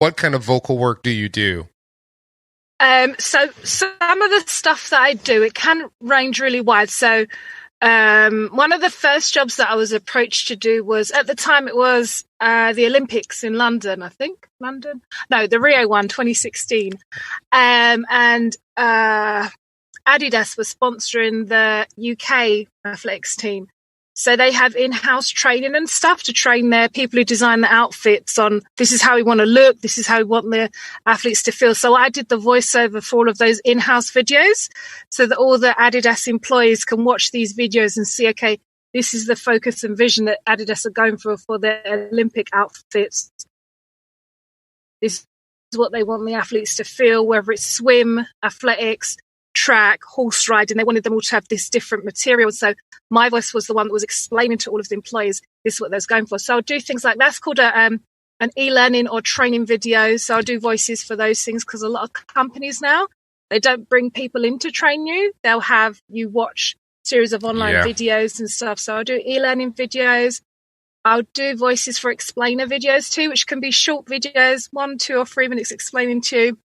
what kind of vocal work do you do? So some of the stuff that I do, it can range really wide. So one of the first jobs that I was approached to do was, at the time it was the Olympics in London, I think. London? No, the Rio one, 2016. And Adidas was sponsoring the UK athletics team. So they have in-house training and stuff to train their people who design the outfits on, this is how we want to look, this is how we want the athletes to feel. So I did the voiceover for all of those in-house videos so that all the Adidas employees can watch these videos and see, okay, this is the focus and vision that Adidas are going for their Olympic outfits. This is what they want the athletes to feel, whether it's swim, athletics, track, horse riding. They wanted them all to have this different material. So my voice was the one that was explaining to all of the employees this is what they was going for. So I'll do things like that's called an e-learning or training video. So I'll do voices for those things because a lot of companies now, they don't bring people in to train you. They'll have you watch series of online videos and stuff. So I'll do e-learning videos. I'll do voices for explainer videos too, which can be short videos, 1, 2 or 3 minutes explaining to you.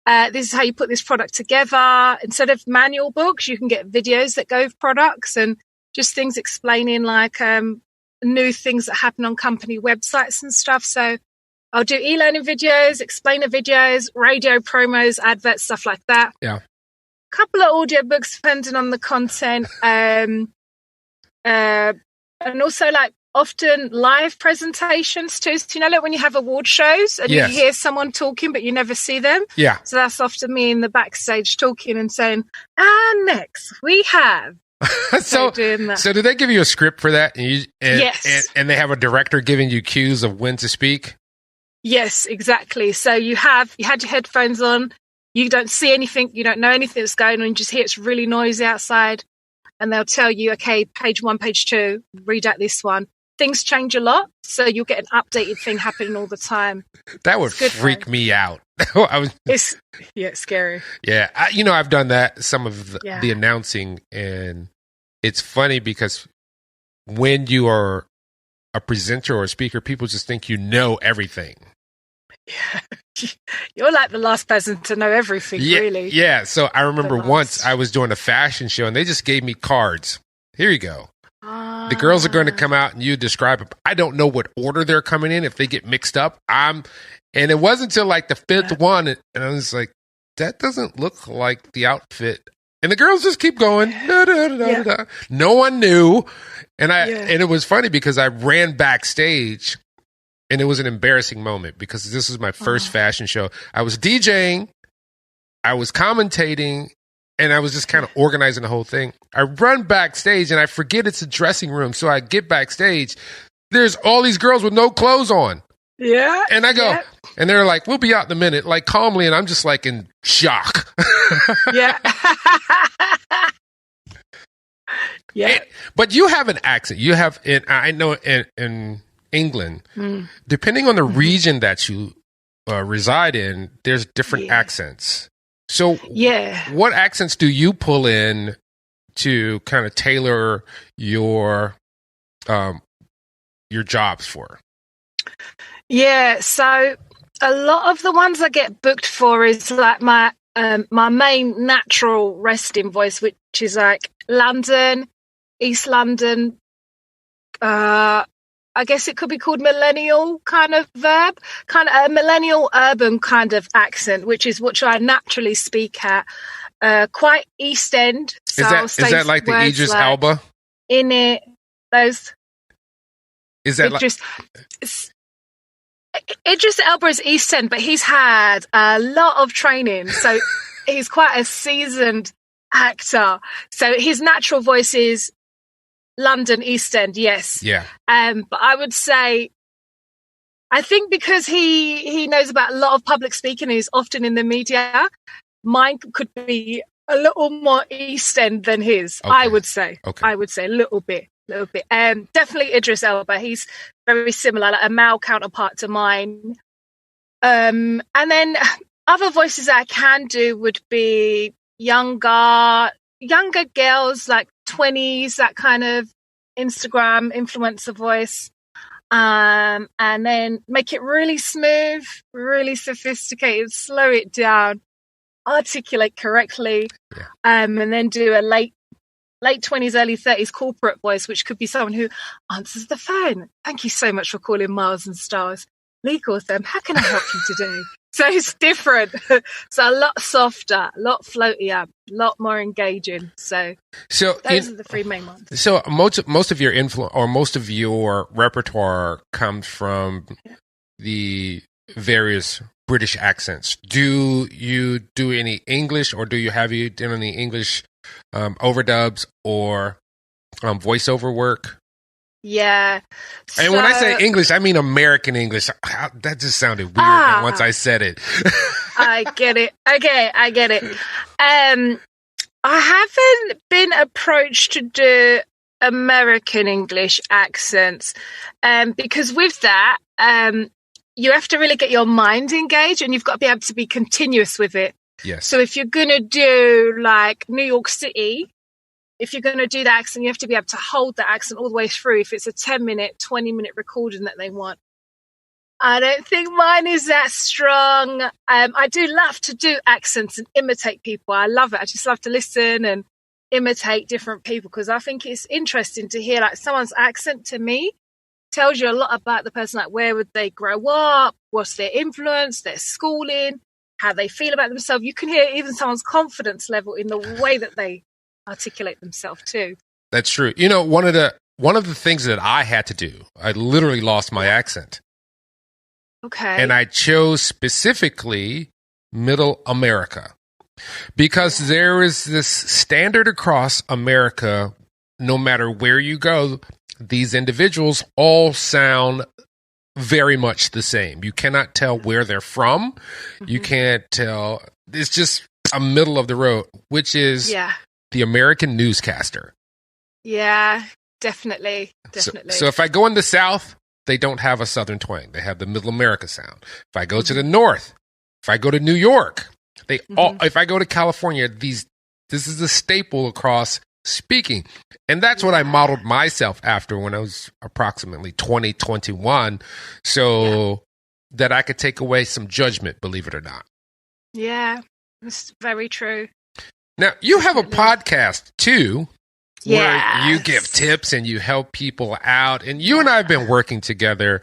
This is how you put this product together. Instead of manual books, you can get videos that go with products and just things explaining like new things that happen on company websites and stuff. So I'll do e-learning videos, explainer videos, radio promos, adverts, stuff like that. Yeah. A couple of audiobooks depending on the content. And also like often live presentations too. So, like when you have award shows and you hear someone talking, but you never see them. Yeah. So that's often me in the backstage talking and saying, and next we have. So do they give you a script for that? Yes. And they have a director giving you cues of when to speak? Yes, exactly. So you had your headphones on. You don't see anything. You don't know anything that's going on. You just hear it's really noisy outside. And they'll tell you, okay, page 1, page 2, read out this one. Things change a lot, so you'll get an updated thing happening all the time. That would freak me out. It's scary. Yeah, I've done that, some of the announcing, and it's funny because when you are a presenter or a speaker, people just think you know everything. Yeah. You're like the last person to know everything, really. Yeah, so I remember once I was doing a fashion show, and they just gave me cards. Here you go. The girls are going to come out and you describe it. I don't know what order they're coming in. If they get mixed up, and it wasn't until like the 5th one. And I was like, that doesn't look like the outfit. And the girls just keep going. Da, da, da, da, da. No one knew. And and it was funny because I ran backstage and it was an embarrassing moment because this was my first fashion show. I was DJing. I was commentating. And I was just kind of organizing the whole thing. I run backstage and I forget it's a dressing room. So I get backstage. There's all these girls with no clothes on. Yeah. And I go, and they're like, we'll be out in a minute, like calmly. And I'm just like in shock. Yeah. Yeah. But you have an accent. You have, I know in England, depending on the region that you reside in, there's different accents. So what accents do you pull in to kind of tailor your jobs for? Yeah, so a lot of the ones I get booked for is like my main natural resting voice, which is like London, East London, I guess it could be called millennial kind of verb, kind of a millennial urban kind of accent, which I naturally speak at. Quite East End. So is that like the Idris Elba? In it, those. Is that Idris Elba is East End, but he's had a lot of training, so he's quite a seasoned actor. So his natural voice is London, East End, yes. Yeah. But I would say, I think because he knows about a lot of public speaking, he's often in the media, mine could be a little more East End than his, okay. I would say. Okay. I would say a little bit. Definitely Idris Elba. He's very similar, like a male counterpart to mine. And then other voices that I can do would be younger girls, like 20s, that kind of Instagram influencer voice. And then make it really smooth, really sophisticated, slow it down, articulate correctly, and then do a late 20s, early 30s corporate voice, which could be someone who answers the phone. Thank you so much for calling Miles and Stars. Legal them. How can I help you today? So it's different. So a lot softer, a lot floatier, a lot more engaging. So those are the three main ones. So most of your influence or most of your repertoire comes from the various British accents. Do you do any English, or have you done any English overdubs or voiceover work? Yeah. And when I say English, I mean American English. That just sounded weird once I said it. I get it. Okay, I get it. I haven't been approached to do American English accents because with that, you have to really get your mind engaged, and you've got to be able to be continuous with it. Yes. So if you're going to do like New York City, if you're going to do the accent, you have to be able to hold the accent all the way through. If it's a 10-minute, 20-minute recording that they want. I don't think mine is that strong. I do love to do accents and imitate people. I love it. I just love to listen and imitate different people because I think it's interesting to hear like someone's accent. To me tells you a lot about the person, like where would they grow up, what's their influence, their schooling, how they feel about themselves. You can hear even someone's confidence level in the way that they articulate themselves too. That's true. You know, one of the things that I had to do, I literally lost my accent. Okay. And I chose specifically Middle America because there is this standard across America. No matter where you go, these individuals all sound very much the same. You cannot tell where they're from. Mm-hmm. You can't tell. It's just a middle of the road, which is the American newscaster. Yeah, definitely. So if I go in the South, they don't have a Southern twang. They have the Middle America sound. If I go to the North, if I go to New York, if I go to California, this is a staple across speaking. And that's what I modeled myself after when I was approximately 20, 21, so that I could take away some judgment, believe it or not. Yeah, that's very true. Now, you have a podcast too, where you give tips and you help people out. And you and I have been working together,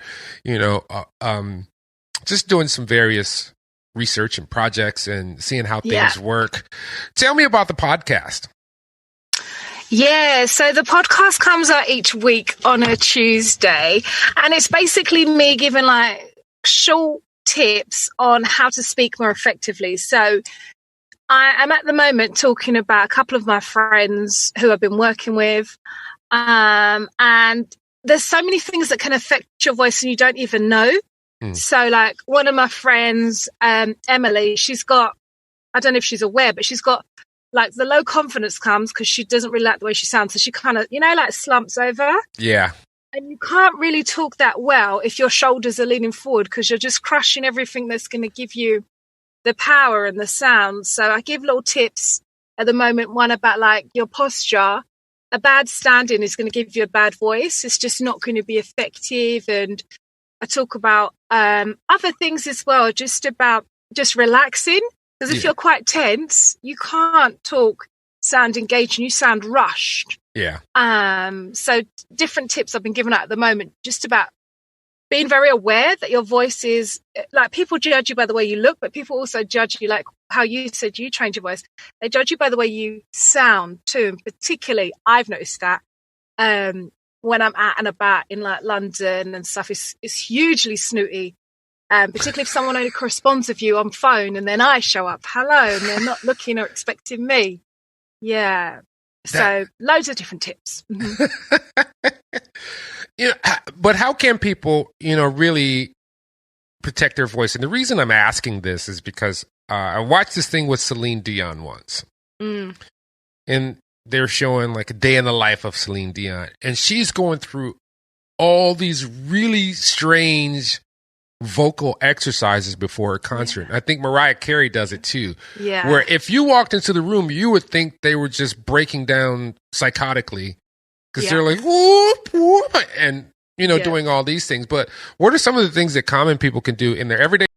just doing some various research and projects and seeing how things work. Tell me about the podcast. Yeah, so the podcast comes out each week on a Tuesday, and it's basically me giving like short tips on how to speak more effectively. So I am at the moment talking about a couple of my friends who I've been working with, and there's so many things that can affect your voice and you don't even know. So like one of my friends, Emily, she's got, I don't know if she's aware, but she's got like the low confidence comes because she doesn't really like the way she sounds. So she kind of, like slumps over. Yeah. And you can't really talk that well if your shoulders are leaning forward because you're just crushing everything that's going to give you the power and the sound. So I give little tips at the moment. One about like your posture. A bad standing is going to give you a bad voice. It's just not going to be effective. And I talk about other things as well, just about just relaxing. Because if you're quite tense, you can't talk, sound engaged, and you sound rushed. Yeah. So different tips I've been giving out at the moment, just about being very aware that your voice is, like, people judge you by the way you look, but people also judge you, like how you said you trained your voice. They judge you by the way you sound too. And particularly, I've noticed that when I'm out and about in like London and stuff, it's hugely snooty. Particularly if someone only corresponds with you on phone and then I show up, hello, and they're not looking or expecting me. Yeah. So loads of different tips. But how can people, really protect their voice? And the reason I'm asking this is because I watched this thing with Celine Dion once. And they're showing like a day in the life of Celine Dion. And she's going through all these really strange vocal exercises before a concert. I think Mariah Carey does it too. Yeah. Where if you walked into the room, you would think they were just breaking down psychotically because they're like, whoop, whoop. And doing all these things. But what are some of the things that common people can do in their everyday